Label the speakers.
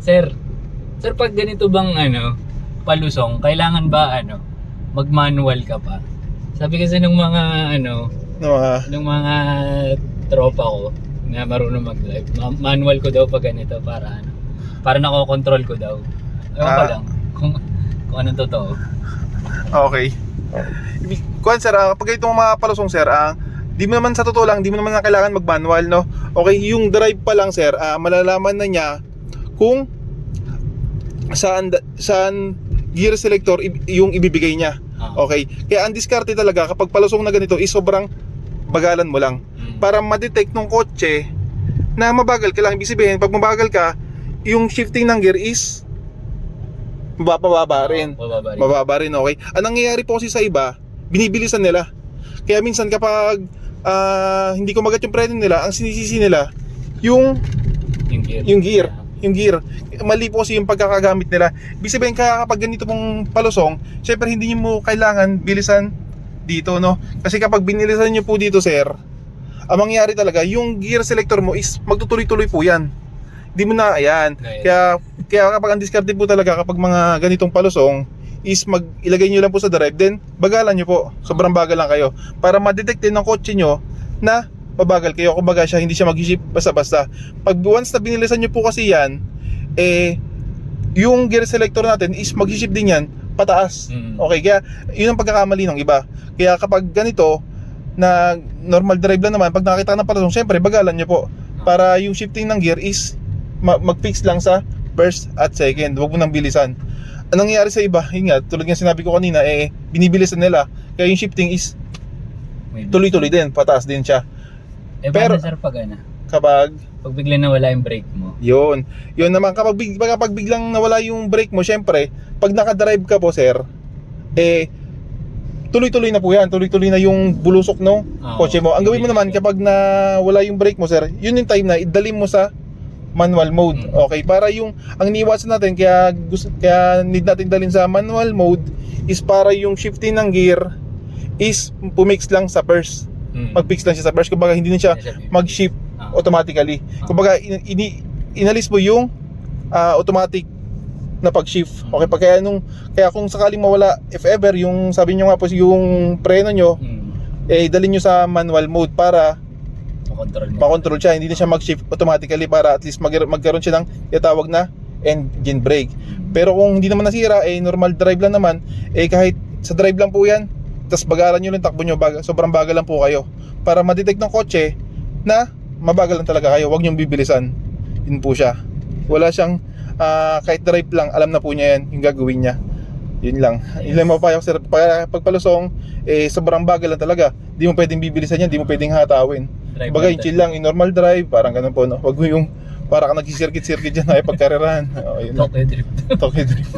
Speaker 1: Sir, pag ganito bang palusong, kailangan ba mag-manual ka pa? Sabi kasi ng mga ng mga tropa ko na marunong mag-drive, manual ko daw pag ganito para nakokontrol ko daw. Ewan ko lang kung anong totoo.
Speaker 2: Okay. Kuan sir, kapag itong mga palusong sir, di mo naman sa totoo lang, di mo naman na kailangan mag-manual, no? Okay, yung drive pa lang sir, malalaman na niya kung saan gear selector yung ibibigay niya. Okay, kaya ang diskarte talaga kapag palusong na ganito is sobrang bagalan mo lang para ma-detect ng kotse na mabagal ka lang. Ibig sabihin, pag mabagal ka, yung shifting ng gear is mababa rin. Mababa rin, okay? Ang nangyayari po kasi sa iba, binibilisan nila. Kaya minsan kapag hindi kumagat yung preno nila, ang sinisisi nila yung gear. Mali po kasi yung pagkakagamit nila. Ibig sabihin, kapag ganito pong palusong, syempre hindi nyo mo kailangan bilisan dito, no? Kasi kapag binilisan nyo po dito sir, ang mangyayari talaga, yung gear selector mo is magtutuloy-tuloy po yan. Hindi mo na, ayan. Kaya kapag ang diskarte po talaga kapag mga ganitong palusong is ilagay nyo lang po sa drive, then bagalan nyo po. Sobrang bagal lang kayo para ma-detect din ng kotse nyo na mabagal kayo. Kumbaga siya, hindi siya mag-ship basta-basta. Pag once na binilisan nyo po kasi yan, yung gear selector natin is mag-ship din yan pataas. Okay, kaya yun ang pagkakamali ng iba. Kaya kapag ganito na normal drive lang naman, pag nakita ka ng palusong, syempre bagalan nyo po para yung shifting ng gear is mag-fix lang sa first at second. Huwag mo nang bilisan. Anong nangyayari sa iba? Yun nga, tulad nga sinabi ko kanina, binibilisan nila. Kaya yung shifting is tuloy-tuloy din, pataas din siya.
Speaker 1: Pero sir, pag biglang nawala yung brake mo,
Speaker 2: yun naman, kapag biglang nawala yung brake mo, syempre pag nakadrive ka po sir, tuloy-tuloy na po yan, tuloy-tuloy na yung bulusok no kotse mo. Ang gawin mo naman kapag nawala yung brake mo sir, yun yung time na idalhin mo sa manual mode. Okay, para yung ang iniwasan natin, kaya need natin dalhin sa manual mode is para yung shifting ng gear is pumix lang sa first. Mag-fix lang siya sa first, kumbaga hindi na siya mag-shift automatically. Kumbaga inalis mo yung automatic na pag-shift. Okay, kaya kung sakaling mawala, if ever, yung sabi nyo nga po yung preno nyo, dalhin nyo sa manual mode para makontrol siya, hindi na siya mag-shift automatically, para at least magkaroon siya ng itawag na engine brake. Pero kung hindi naman nasira, normal drive lang naman, kahit sa drive lang po yan, tapos bagalan nyo lang, takbo nyo, sobrang bagal lang po kayo para ma-detect ng kotse na mabagal lang talaga kayo. Huwag nyong bibilisan. Yun po siya. Wala siyang kahit drive lang, alam na po niya yan yung gagawin niya. Yun lang. Yun lang mapapayo sir. Pagpalusong, sobrang bagal lang talaga. Di mo pwedeng bibilisan yan, di mo pwedeng hatawin. Bagay, chill lang, in normal drive, parang ganun po, no? Huwag mo yung para ka nagsisirkit-sirkit dyan ay pagkarerahan. Tokyo drift.